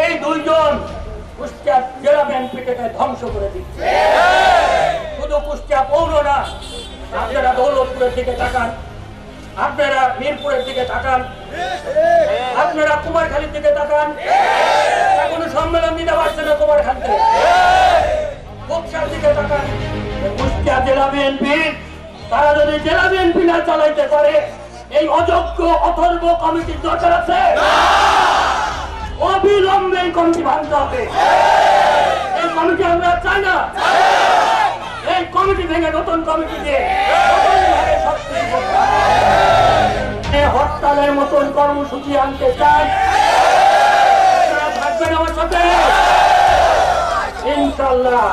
এই দুইজন কুষ্টিয়া জেলা বিএনপিকে ধ্বংস করে দিচ্ছে। শুধু কুষ্টিয়া পৌর না, আপনারা দৌলতপুরের দিকে তাকান, আপনারা মিরপুরের দিকে তাকান, আপনারা কুমারখালীর দিকে তাকান। এখনো সম্মেলন দিতে পারছে না কুমারখালীতে। বক্সার দিকে তাকান। কুষ্টিয়া জেলা বিএনপি তারা যদি জেলা বিএনপি না চালাইতে পারে, এই অযোগ্য অথর্ব কমিটির দরকার আছে। অবিলম্বে এই কমিটি ভাঙতে হবে। এই কমিটি আমরা চাই না। এই কমিটি ভেঙে নতুন কমিটি দিয়ে হরতালের মতন কর্মসূচি আনতে চাই। থাকবেন আমার সাথে ইনশাল্লাহ।